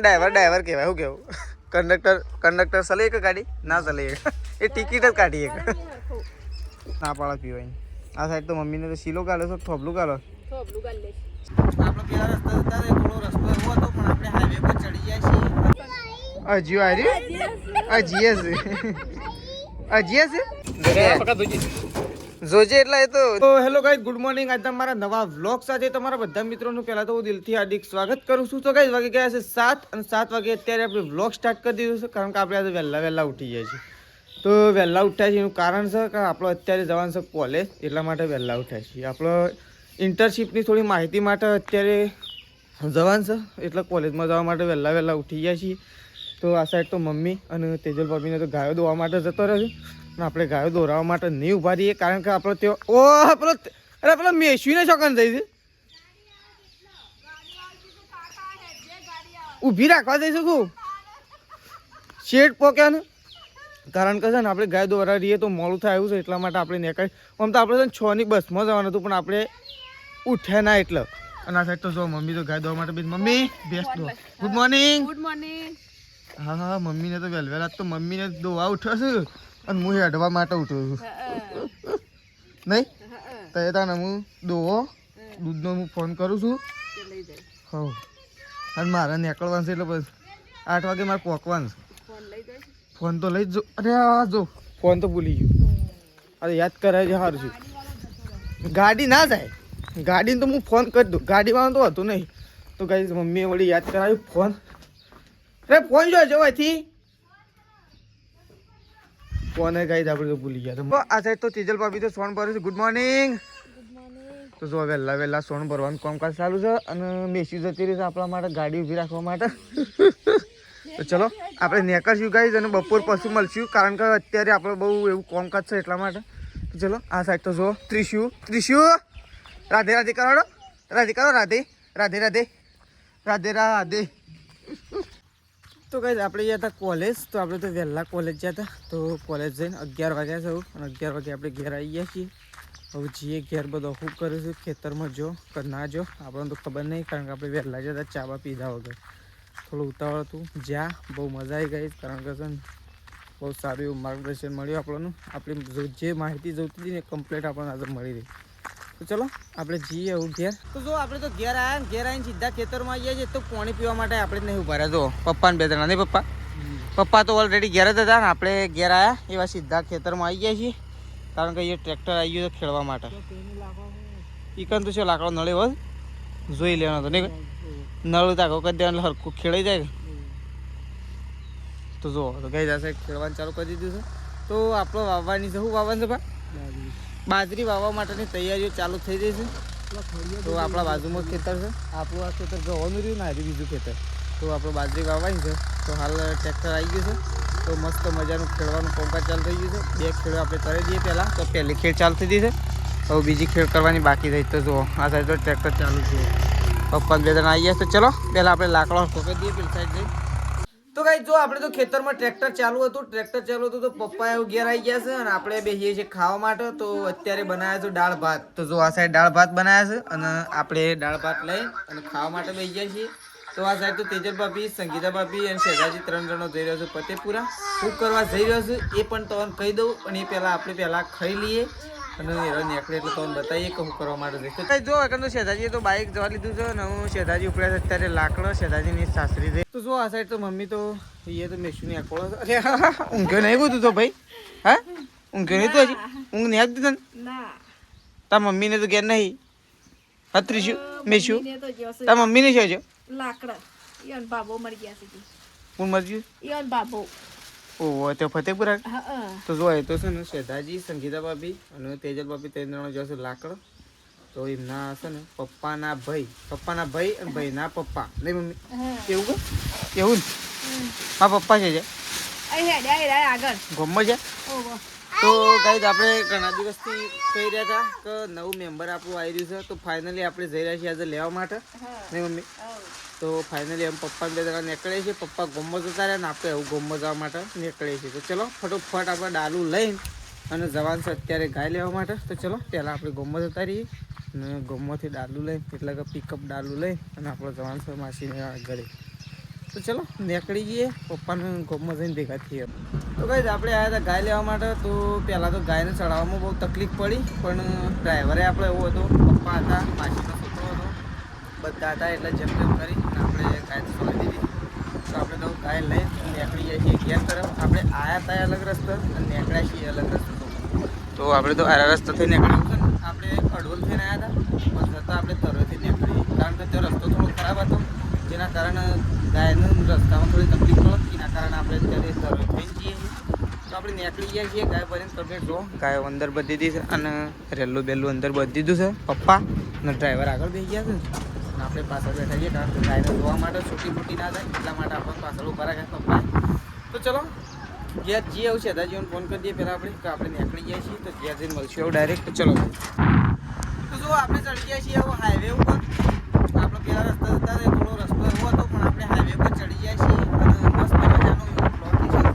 Driver કહેવાય. શું કેવું? કંડક્ટર ચલે કે ગાડી ના ચલે એ ટિકિટ જ કાઢી એક ના પાડા પીવાય. આ સાઈડ તો મમ્મીને તો શીલો ગાલો છો, થોબલું ગાલો. આપણો પેલા રસ્તા જતા થોડો રસ્તો એવો હતો પણ આપણે હાઈવે પર ચડી જાય છીએ. હજી જોજે એટલે એ તો હેલો ગાઈઝ, ગુડ મોર્નિંગ. આજે તમારા નવા વ્લોગ સાથે તમારા બધા મિત્રોનું પહેલા તો હું દિલથી હાર્દિક સ્વાગત કરું છું. તો ગાઈઝ વાગે ગયા છે 7 અને 7 વાગે અત્યારે આપણે વ્લોગ સ્ટાર્ટ કરી દીધું છે, કારણ કે આપણે આજે વહેલા ઉઠી જાય છે. તો વહેલા ઉઠ્યા છીએ એનું કારણ છે કે આપણો અત્યારે જવાનું છે કોલેજ, એટલા માટે વહેલા ઉઠ્યા છીએ. આપણો ઇન્ટર્નશીપની થોડી માહિતી માટે અત્યારે જવાનું છે, એટલે કોલેજમાં જવા માટે વહેલા ઉઠી ગયા છીએ. તો આ સાઈડ તો મમ્મી અને તેજલ ભાભીને તો ગાયો દોવા માટે જતો રહે છે, અને આપણે ગાયો દોરાવા માટે નહીં ઊભા રહીએ, કારણ કે આપણો ત્યાં પેલો મેસવીને ચોકન થઈ છે, ઊભી રાખવા જઈ શકું શેઠ પોક્યા ને, કારણ કે છે ને આપણે ગાય દોરા રહીએ તો મોડું થાય એવું છે, એટલા માટે આપણે નીકળી. આમ તો આપણે છે ને 6ની બસમાં જવાનું હતું, પણ આપણે ઉઠ્યા ના એટલે. અને આ સાઈડ તો જો મમ્મી તો ગાય દોવા માટે મમ્મી બેસ્ટ દો. Good morning. હા મમ્મીને તો વહેલા તો મમ્મીને દોવા ઉઠ્યો છે અને હું હેડવા માટે ઉઠ્યો છું નહીં તો એ તાને હું દોવો દૂધનો હું ફોન કરું છું. હા અને મારે નીકળવાનું છે, એટલે બસ 8 વાગે મારે પહોંચવાનું છે. ફોન તો લઈ જ જો. અરે હા જો ફોન તો ભૂલી ગયું. અરે યાદ કરાય છે સારું છું. ગાડી ના જાય, ગાડીને તો હું ફોન કરી દઉં, ગાડીમાં તો હતું નહીં. તો ગાડી મમ્મીએ વળી યાદ કરાવ્યું ફોન. અરે ફોન જોજો અહીંથી ફોન ગાઈ આપણે તો ભૂલી ગયા. આ સાઈડ તો તેજલ ભાભી તો સોન ભરે છે. Good morning. તો જો વહેલા સોન ભરવાનું કામકાજ ચાલુ છે, અને મેસી જતી રહી છે આપણા માટે ગાડી ઊભી રાખવા માટે. તો ચલો આપણે નીકળશું ગાઈઝ, અને બપોર પછી મળશું, કારણ કે અત્યારે આપણે બહુ એવું કામકાજ છે એટલા માટે. તો ચલો આ સાઈડ તો જો ત્રિશુ રાધે રાધે કરો, રાધે કરો, રાધે. તો ગાઈઝ આપણે ગયા હતા કોલેજ, તો આપણે તો વહેલા કોલેજ ગયા હતા. તો કોલેજ જઈને 11 વાગ્યા છે, અને 11 વાગે આપણે ઘેર આવી ગયા છીએ. હવે જઈએ ઘેર, બધો શું કર્યું છે ખેતરમાં જો કે ના જો આપણને તો ખબર નહીં, કારણ કે આપણે વહેલા જતા ચાવા પીધા વગર. થોડું ઉતાવળ હતું, જ્યાં બહુ મજા આવી ગઈ, કારણ કે છે ને બહુ સારું એવું માર્ગદર્શન મળ્યું આપણને. આપણી જે માહિતી જોઈતી હતી ને કમ્પ્લીટ આપણને આજે મળી રહી. તો ચલો આપણે જઈએ એવું ઘેર. તો જો આપણે તો ઘેર આવીને સીધા ખેતરમાં આવીએ છીએ. તો પાણી પીવા માટે આપણે જ નહીં ઉભા રહ્યા. જો પપ્પાને 2 જણા નહીં, પપ્પા તો ઓલરેડી ઘેર જ હતા, ને આપણે ઘેર આવ્યા એવા સીધા ખેતરમાં આવી ગયા છીએ, કારણ કે એ ટ્રેક્ટર આવી ગયું છે ખેડવા માટે. ઈકન તો છે લાકડો નળે હોય જોઈ લેવાનો તો નહીં, નળ તાકો કરી દેવાનું હરખું ખેડાઈ જાય. તો જો તો ગઈ જશે ખેડવાનું ચાલુ કરી દીધું છે. તો આપણો વાવવાની છે, શું વાવવાનું છે બાજરી વાવવા માટેની તૈયારીઓ ચાલુ થઈ ગઈ છે. તો આપણા બાજુમાં ખેતર છે, આપણું આ ખેતર ગવાનું રહ્યું ને બીજું ખેતર. તો આપણે બાજરી વાવવાની છે. તો હાલ ટ્રેક્ટર આવી ગયું છે, તો મસ્ત મજાનું ખેડવાનું કામકાજ ચાલુ થઈ ગયું છે. 2 ખેડો આપણે કરી દઈએ પહેલાં, તો પહેલી ખેડ ચાલુ થઈ ગઈ છે, હવે બીજી ખેડ કરવાની બાકી રહી. તો જુઓ આ સાઈડ તો ટ્રેક્ટર ચાલુ છે, પપ્પા 2 જણા આવી ગયા. તો ચલો પહેલાં આપણે લાકડો ઠોકી દઈએ પેલી સાઈડ જઈ. તો ગાઈ જો આપણે તો ખેતરમાં ટ્રેક્ટર ચાલુ હતું તો પપ્પા એવું ઘેર આવી ગયા છે, અને આપણે બેસીએ છીએ ખાવા માટે. તો અત્યારે બનાવ્યા છે દાળ ભાત. તો જો આ સાઈડ દાળ ભાત બનાવ્યા છે, અને આપણે દાળ ભાત લઈ અને ખાવા માટે બેસી ગયા છીએ. તો આ સાઈડ તો તેજલ ભાભી, સંગીતા ભાભી અને શહેજાજી 3 જણો જઈ રહ્યો છે ફતેપુરા. શું કરવા જઈ રહ્યો છે એ પણ તમને કહી દઉં, અને એ પહેલાં આપણે પહેલાં ખાઈ લઈએ, અને એનો નીકળે એટલે તમને બતાવીએ કે હું કરવા માટે જઈશ. તો જો એકંદર શેઠાજીએ તો બાઇક જવા લીધું છે, અને હું શેઠાજી ઉપડ્યા છે અત્યારે લાકડો, શેઠાજીની સાસરી છે. તો જો આ સાઈડ તો મમ્મી તો એ તો મેસુની આકોળો. અરે ઊંઘ્યો નહીં બધું તો ભાઈ, હા ઊંઘ્યો નહીં તો હજી ઊંઘ નહીં આવતી તને? તાર મમ્મીને તો ઘેર નહીં હતરીશું મેસુ, તાર મમ્મીને છે જો લાકડા ઈવન બાબો મરી ગયા છે. કોણ મરી ગયું? ઈવન બાબો. ઓહો તે ફતેપુરા. તો જો એ તો છે ને શેઠાજી, સંગીતા ભાભી અને તેજલ ભાભી 3 જણો જશે લાકડો. તો એમના છે ને પપ્પાના ભાઈ અને ભાઈના પપ્પા નહીં મમ્મી કેવું કેવું મારા પપ્પા છે આગળ ગમમાં છે. તો ગાઈઝ આપણે ઘણા દિવસથી કહી રહ્યા હતા કે નવું મેમ્બર આપણું આવી રહ્યું છે, તો ફાઇનલી આપણે જઈ રહ્યા છીએ આજે લેવા માટે નહીં મમ્મી. તો ફાઇનલી એમ પપ્પા 2 જણા નીકળીએ છીએ. પપ્પા ગોમમાં જતા રહ્યા ને આપણે એવું ગોમમાં જવા માટે નીકળીએ છીએ. તો ચલો ફટોફટ આપણે ડાલું લઈને અને જવાનું છે અત્યારે ગાય લેવા માટે. તો ચલો પહેલાં આપણે ગોમમાં જતા રહીએ, અને ગોમમાંથી ડાલું લઈને એટલે કે પિકઅપ ડાલું લઈ અને આપણે જવાનું છે માસીને ઘરે. તો ચલો નીકળી જઈએ પપ્પાને ગોમમાં જઈને ભેગા થઈએ. તો કઈ આપણે આવ્યા હતા ગાય લેવા માટે. તો પહેલાં તો ગાયને ચડાવવામાં બહુ તકલીફ પડી, પણ ડ્રાઈવરે આપણે એવો હતો, પપ્પા હતા, માસીનો છોકરો હતો, બધા હતા, એટલે જેમ તેમ કરી આપણે ગાય ચડાવી દીધી. તો આપણે તો ગાય લઈ નીકળી જઈએ છીએ ઘેર તરફ. આપણે આવ્યા હતા અલગ રસ્તો અને નીકળ્યા છીએ અલગ રસ્તો. તો આપણે તો આ રસ્તો થઈ નીકળ્યું છે ને, આપણે અડવલ થઈને આવ્યા હતા, પણ છતાં આપણે તરફથી નીકળી, કારણ કે તે રસ્તો થોડો ખરાબ હતો, જેના કારણે ગાયનું રસ્તામાં થોડી તકલીફ પડે, એના કારણે આપણે અત્યારે તરફ થઈ જઈએ. તો આપણે નીકળી ગયા છીએ ગાય ભરીને. કમ્પ્લીટ જો ગાયો અંદર બધી દીધી છે અને રેલું બેલું અંદર બધી દીધું છે પપ્પા અને ડ્રાઈવર આગળ બેસી ગયા છે ને, અને આપણે પાછળ બેઠા છીએ, કારણ કે ગાયને જોવા માટે છૂટી ફૂટી ના થાય એટલા માટે આપણે પાછળ ઉભા રાખ્યા પપ્પા. તો ચલો જ્યાં જે આવશે દાદાજીઓને ફોન કરી દઈએ પહેલાં આપણે, કે આપણે નીકળી ગયા છીએ. તો જ્યાં જઈને મળશું એવું ડાયરેક્ટ. ચલો તો જો આપણે ચડી ગયા છીએ એવું હાઈવે ઉપર. આપણે પહેલા રસ્તા જતા હતા થોડો રસ્તો એવો હતો, પણ આપણે હાઈવે પર ચડી ગયા છીએ અને મસ્ત મજાનું લોકેશન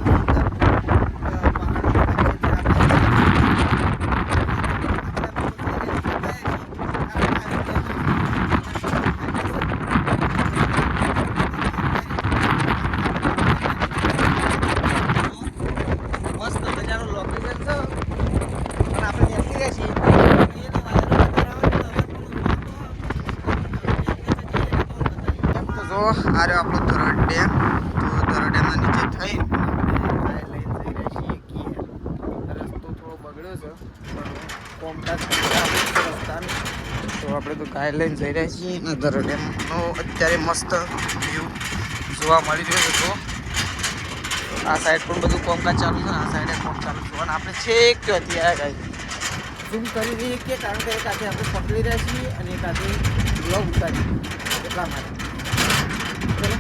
આ રહ્યો આપણો ધરોડ ડેમ. તો ધરોડ ડેમના નીચે થઈ ગાય લઈને જઈ રહ્યા છીએ ઘેર. રસ્તો થોડો બગડ્યો છે, પણ કોમકાજ રસ્તાનો. તો આપણે તો ગાય લઈને જઈ રહ્યા છીએ અને ધરોડ ડેમનો અત્યારે મસ્ત વ્યૂ જોવા મળી રહ્યો છે. તો આ સાઈડ પણ બધું કોમકાજ ચાલુ છે, આ સાઈડે કોમ ચાલુ છે, અને આપણે છેક ત્યાંથી આવ્યા ગાય ઝૂમ કરી દઈએ કે, કારણ કે એક હાથે આપણે પકડી રહ્યા છીએ અને એક હાથે બ્લોગ ઉતારીએ, એટલા માટે. ચલો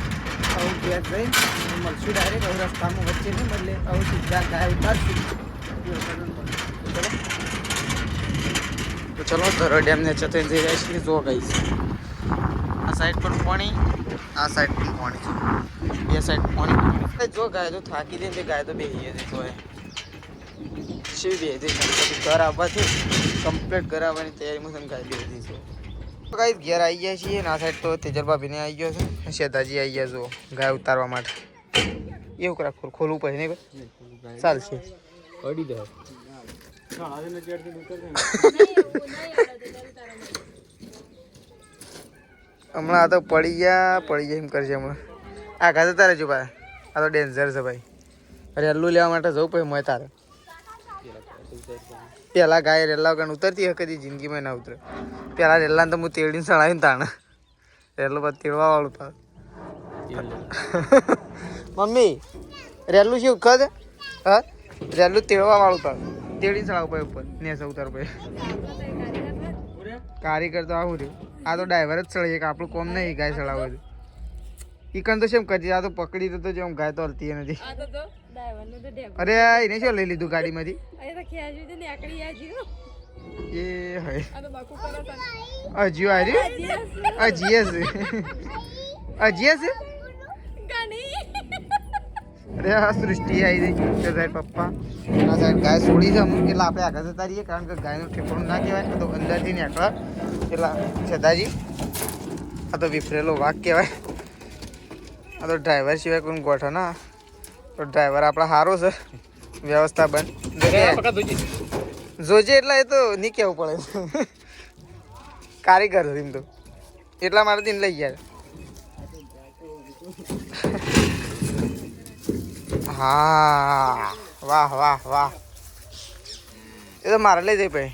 હવે ઘેર જઈ મળશું ડાયરેક્ટ. હવે રસ્તામાં વચ્ચે નહીં બદલે, હવે સીધા ગાય ઉતારશું. તો ચલો ધરોડ ડેમને ચતઈ જઈ રહ્યા છીએ. જો ગઈ આ સાઈડ પણ પાણી, આ સાઈડ પણ પાણી છે, બે સાઈડ પાણી. જો ગાય તો થાકી દે ને, ગાય તો બેસી હતી. તો શી બે હતી ઘર આવવાથી કમ્પ્લીટ ઘર આવવાની તૈયારીમાં ગાય બેસી છે. ગાય ઘેર આવી ગયા છીએ અને આ સાઈડ તો તેજલ ભાભીને આવી ગયો છે, શેતાજી આવી ગયા. જો ગાય ઉતારવા માટે એવું કરા ખોલવું પડે નહીં ભાઈ, ચાલશે અડી દે. હમણાં આ તો પડી ગયા એમ કરશે હમણાં. આ ઘા તો તારે જો ભાઈ, આ તો ડેન્જર છે ભાઈ. રેલું લેવા માટે જવું પછી મેં તારે પેલા ગાય રેલા વગર ઉતરતી હોય કદી જિંદગીમાં ના ઉતરે. પેલા રેલા તો હું તેડીને ચડાવીને તાણે રેલું બધું તેડવા વાળું તાર. મમ્મી રેલું શું ખદ હા રેલું તેડવા વાળું તાર, તેડીને ચડાવ પછી ઉપર નેસા ઉતાર પછી. કારીગર તો આવું રહ્યું. આ તો ડ્રાઈવર જ ચડાવીએ કે આપણું કોમ નહીં ગાય ચડાવવું હતું. ઈકન તો શેમ કરી, આ તો પકડી તો જેમ ગાય તો હલતી નથી. અરે એને શું લઈ લીધું ગાડીમાંથી? એ હે અજીઓ આરી અજીએસ અજીએસ અરે આ સૃષ્ટિ આવી ગઈ તે સાઈડ પપ્પા આ સાઈડ ગાય છોડી છે અમુક, એટલે આપણે આગળ જતા રહીએ, કારણ કે ગાયનું ઠેકણું ના કહેવાય. તો અંદરથી નીકળે એટલા છતાજી આ તો વિફરેલો વાઘ કહેવાય. આ તો ડ્રાઈવર સિવાય કોઈ ગોઠા ના. તો ડ્રાઈવર આપણા સારો છે, વ્યવસ્થા બંધ જોજે, એટલા એ તો નહીં કહેવું પડે. કારીગર એમ તો એટલા મારે દિન લઈ ગયા. હા વાહ વાહ વાહ, એ તો મારે લઈ જઈ ભાઈ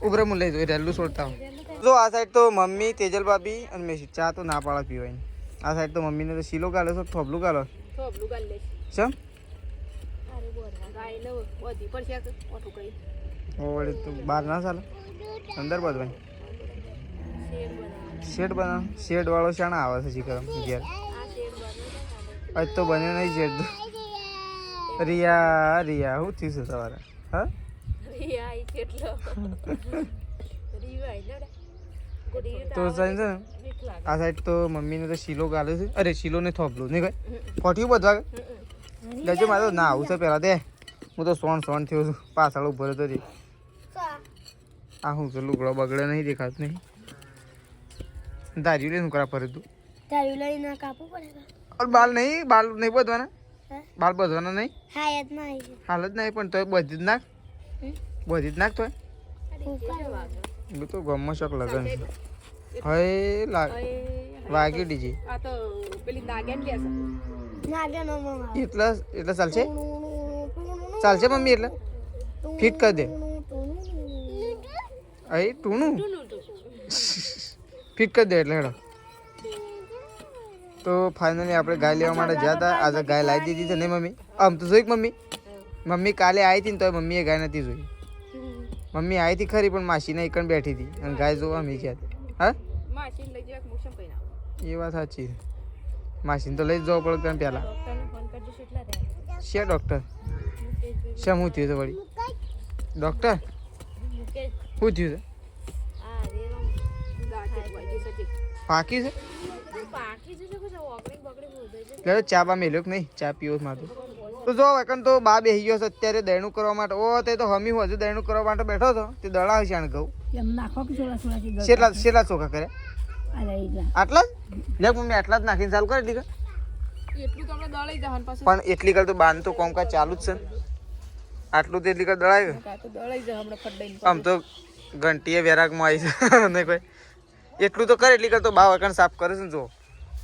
ઉભરે હું લઈ જઈ રેલું છોડતા હું. જો આ સાઈડ તો મમ્મી તેજલ ભાભી અને મેં ચા તો ના પાડે પીવાય. આ સાઈડ તો મમ્મીને તો શીલો ગાલો છો, થોબલું ગાલો ચમ ઓવડે તો બહાર ના ચાલે, અંદર બધું શેડ બનાવ. શેડ વાળો શાણા આવે છે શીખર ઘેર આજ તો બને નહીં શેડ. રિયા રિયા શું થયું છે સવારે? હા તો સાઈન છે ને આ સાઈડ તો મમ્મીને તો શીલો ગાલે છે. અરે શીલો ને થોપલું નહીં કઈ ફોટ્યું બધવા લેજો. મારે તો ના આવું છે પહેલાં તે હું તો સોન થયો છું, પાછળ ઉભો રહેતો હતી. આ શું છે લુગડો બગડે નહીં દેખાતું નહીં. દાજી લે શું કરા ફરે તું તારી લઈને કાપવું પડે और बाल नहीं बधवाना હે बाल बधवाना नहीं હા યાદ માં આવી हाल ज नहीं पण तो बधी ज नाख बधी ज नाख तो वो तो गम्मा शक लगन हय लाग वागी डीजे આ તો પેલી નાગેન લે છે નાગે નો મમ્મા એટલે ચાલશે મમ્મી એટલે ફિટ કરી દે અય ટૂનું ફિટ કરી દે એટલે હેડો તો ફાઇનલી આપણે ગાય લેવા માટે ગયા હતા આજે ગાય લાવી દીધી છે નહીં મમ્મી આમ તો જોઈ મમ્મી કાલે આવી હતી ને તો મમ્મીએ ગાય નથી જોઈ મમ્મી આવી હતી ખરી પણ માસીને એકણ બેઠી હતી અને ગાય જોવા અમે ગયા હા માસીન લઈ જવા મોસમ કઈ ના એ વાત સાચી માસીને તો લઈ જ જવો પડે ત્યાં પહેલાં ડોક્ટરને ફોન કરજો કેટલા રહ્યા છે ડૉક્ટર શેમ શું થયું છે વળી ડૉક્ટર શું થયું છે આ રે ગાજે વાજી સતી પાકી છે પાકી છે કે ઓકડી બકડી બોલ દે એટલે ચા બા મેલ્યો કે નહીં ચા પીવો મારું તો જો વેકન તો બા બેસી ગયો છે અત્યારે દયણું કરવા માટે ઓ તે તો હમી હજુ દયણું કરવા માટે બેઠો હતો તે દળાવ છે આને ઘઉં એમ નાખો કે થોડા શેલા ચોખા કરે અરે આટલા જ લે મમ્મી આટલા જ નાખીને ચાલુ કરે એટલી એટલું તો આપણે દળાઈ જવાનું પાછું પણ એટલી કર તો બાન તો કોમકાજ ચાલુ જ છે ને. આટલું તો એટલી કર દળાય કા તો દળાઈ જા હમણાં ફડડાઈને આમ તો ઘંટીએ વેરાગમાં આવી છે ને કોઈ એટલું તો કરે એટલી કર તો બા વકણ સાફ કરે છે ને જો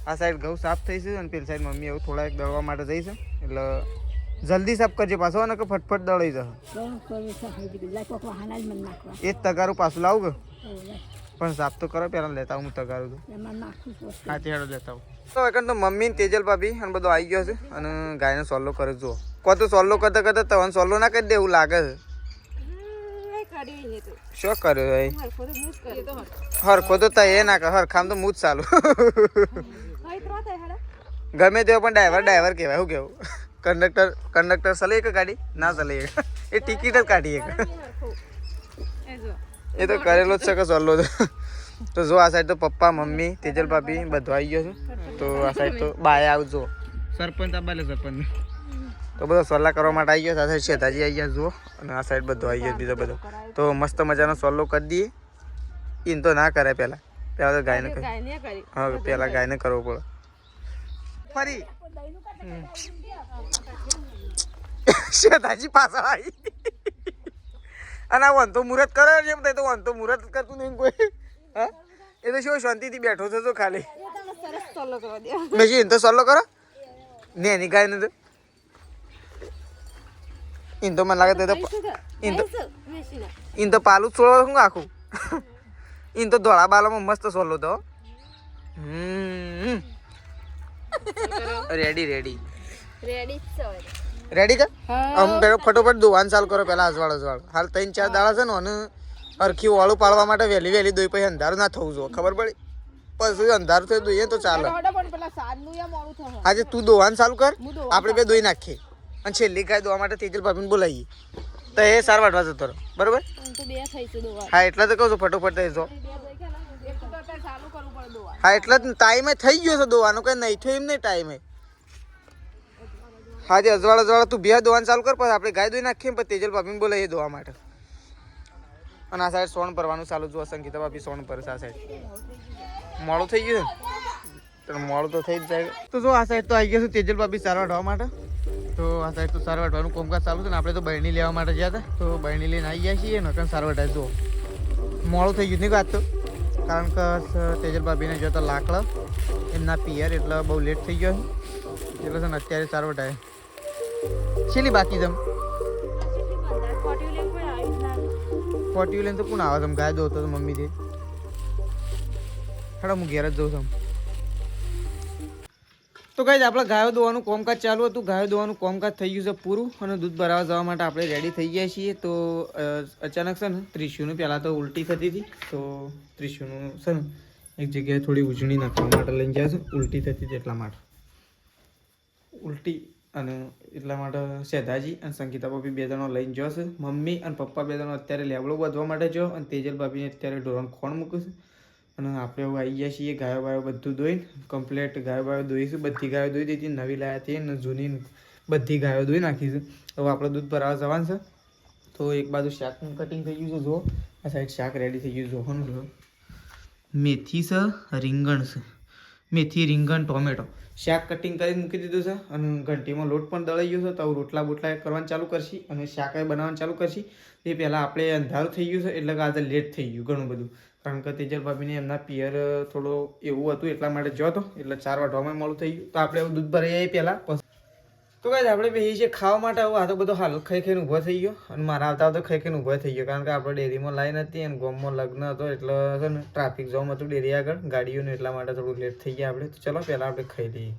આ સાઈડ ઘઉં સાફ થઈ છે અને પેલી સાઈડ મમ્મી એવું થોડા એક દળવા માટે જઈ છે એટલે જલ્દી સાફ કરજે પાછો અને કે ફટફટ દળાઈ જશે એ જ તગારું પાછું લાવું કે પણ સાફ તો કરો પહેલાં લેતા હું તગારું તો હાથી હેડો લેતા આવું તો એકન તો મમ્મી ને તેજલ ભાભી અને બધો આવી ગયો છે અને ગાયને સોલ્લો કરે જુઓ કો તો સોલ્લો કરતા કરતા તવન સોલ્લો ના કરી દે એવું લાગે છે કરી હે તો શું કર્યો એ હરખો તો મૂસ કરે તો હરખો તો એ ના કર હરખામ તો મૂજ ચાલુ હઈ ત્રો થાય હાડા ગમે તેવો પણ ડ્રાઈવર કહેવાય શું કેવું કંડક્ટર ચલે કે ગાડી ના ચલે એ ટિકિટ જ કાઢી એક હરખો એ જો એ તો કરેલો જ છે કે સોલ્લો તો જો આ સાઈડ તો પપ્પા મમ્મી તેજલ ભાભી બધું આવી ગયો છે તો આ સાઈડ તો બાય આવજો સરપંચ આબાલે સરપંચ તો બધો સોલ્લા કરવા માટે આવી ગયો સાથે શેતાજી આવી ગયા જુઓ અને આ સાઈડ બધો આવી ગયો બીજો બધો તો મસ્ત મજાનો સોલ્લો કરી દઈએ એને તો ના કરાય પહેલાં તો ગાયને કરી ગાયને કરી હા પહેલાં ગાયને કરવો પડે ફરી શેતાજી પાછળ આવી અને આ વંતો મુહૂર્ત કરે છે એમ તો વંતો મુહૂર્ત કરતું નહીં કોઈ હા એ તો શું શાંતિથી બેઠો છે તો ખાલી સરસ ચાલો કરવા દે મેં એને તો સોલ્લો કરો ને એની ગાયને તો એને તો મને લાગે તો એને તો પાલું છોડો શું આખું એને તો ધોળા બાલામાં મસ્ત સોલ્લો તો રેડી રેડી છે રેડી કે આમ પેલો ફટોફટ દોવાનું ચાલુ કરો પેલા અજવાળ હાલ 3-4 દાડા છે ને અને અરખી વાળું પાડવા માટે વહેલી દોઈ પછી અંધારું ના થવું જોઈએ ખબર પડી પછી અંધારું થઈ દોઈએ તો ચાલે પણ પેલા સાદનું યા મોડું થશે આજે તું દોવાનું ચાલુ કર આપણે બે દોઈ નાખીએ અને છેલ્લી ગાય દોવા માટે તેજલ ભાભીને બોલાવીએ તો એ સાર વાટવા જતો રહો બરોબર તો બે થઈ છે દોવા હા એટલે તો કહું છું ફટોફટ થઈ જો એક તો અત્યારે ચાલુ કરવું પડે દોવા હા એટલે જ ટાઈમે થઈ ગયો છે દોવાનો કઈ નહીં થયો એમ નહીં ટાઈમે હાજી અજવાળ તું બે દોવાનું ચાલુ કર પછી આપણે ગાય દોઈ નાખીએ પછી તેજલ ભાભીને બોલાવીએ દોવા માટે અને આ સાઈડ સોણ ભરવાનું ચાલુ જો સંગીતા ભાભી સોણ ભરે છે આ સાઈડ મોડું થઈ ગયું છે મોડું તો થઈ જ જાય તો જો આ સાઈડ તો આવી ગયું છે તેજલ ભાભી સાર વાટવા માટે તો આ સાઈડ તો સાર વાટવાનું કામકાજ ચાલુ છે ને આપણે તો બહેણી લેવા માટે ગયા હતા તો બહેણી લઈને આવી ગયા છીએ નકર સાર વાટાય જો મોડું થઈ ગયું નહીં વાત તો કારણ કે તેજલ ભાભીને જો તો લાકડા એમના પિયર એટલે બહુ લેટ થઈ ગયો છે એટલે છે ને અત્યારે સાર વટાય છેલ્લી બાકી જમ ફોર્ટી લઈને તો કોણ આવે તમે ગાય દો તો મમ્મીથી હેડો હું ઘેર જ જઉં છું તો કઈ આપણે ગાયો દોવાનું કામકાજ ચાલુ હતું ગાયો દોવાનું કામકાજ થઈ ગયું છે પૂરું અને દૂધ ભરાવા જવા માટે આપણે રેડી થઈ ગયા છીએ તો અચાનક છે ને ત્રિશુનું પહેલાં તો ઉલટી થતી હતી તો ત્રિશુનું છે ને એક જગ્યાએ થોડી ઉજળી નાખવા માટે લઈને ગયા છે ઉલટી થતી હતી એટલા માટે ઉલટી અને એટલા માટે શેધાજી અને સંગીતા ભાભી બે જણો લઈને જશે મમ્મી અને પપ્પા બે જણો અત્યારે લેવડો બાંધવા માટે જો અને તેજલ ભાભીને અત્યારે ઢોરણ ખોણ મૂકું છે અને આપણે એવું આવી ગયા છીએ ગાયો બાયો બધું ધોઈને કમ્પ્લેટ ગાયો બાયો ધોઈશું બધી ગાયો ધોઈ દીધી નવી લાયા હતી ને જૂની બધી ગાયો ધોઈ નાખીશું હવે આપણે દૂધ ભરાવા જવાનું છે તો એક બાજુ શાકનું કટિંગ થઈ ગયું છે જો આ સાઈડ શાક રેડી થઈ ગયું જો મેથી છે રીંગણ છે મેથી રીંગણ ટોમેટો શાક કટિંગ કરી મૂકી દીધું છે અને ઘંટીમાં લોટ પણ દળાઈ ગયો છે તો રોટલા બોટલા કરવાનું ચાલુ કરશી અને શાક બનાવવાનું ચાલુ કરશી એ પહેલાં આપણે અંધારું થઈ ગયું છે એટલે કે આજે લેટ થઈ ગયું ઘણું બધું કારણ કે તેજલ ભાભીને એમના પિયર થોડો એવું હતું એટલા માટે જો હતો એટલે 4 વાગવામાં મોડું થઈ ગયું તો આપણે એવું દૂધ ભરાઈ આવીએ પહેલાં તો કાંઈ આપણે બેસી છીએ ખાવા માટે આવું આ તો બધો હાલ ખાઈ ખાઈને ઊભો થઈ ગયો અને મારા આવતા આવતા ખાઈ ખાઈને ઊભો થઈ ગયો કારણ કે આપણે ડેરીમાં લાઈન હતી અને ગામમાં લગ્ન હતો એટલે છે ને ટ્રાફિક જામ હતું ડેરી આગળ ગાડીઓને એટલા માટે થોડું લેટ થઈ ગયા આપણે તો ચલો પહેલાં આપણે ખાઈ લઈએ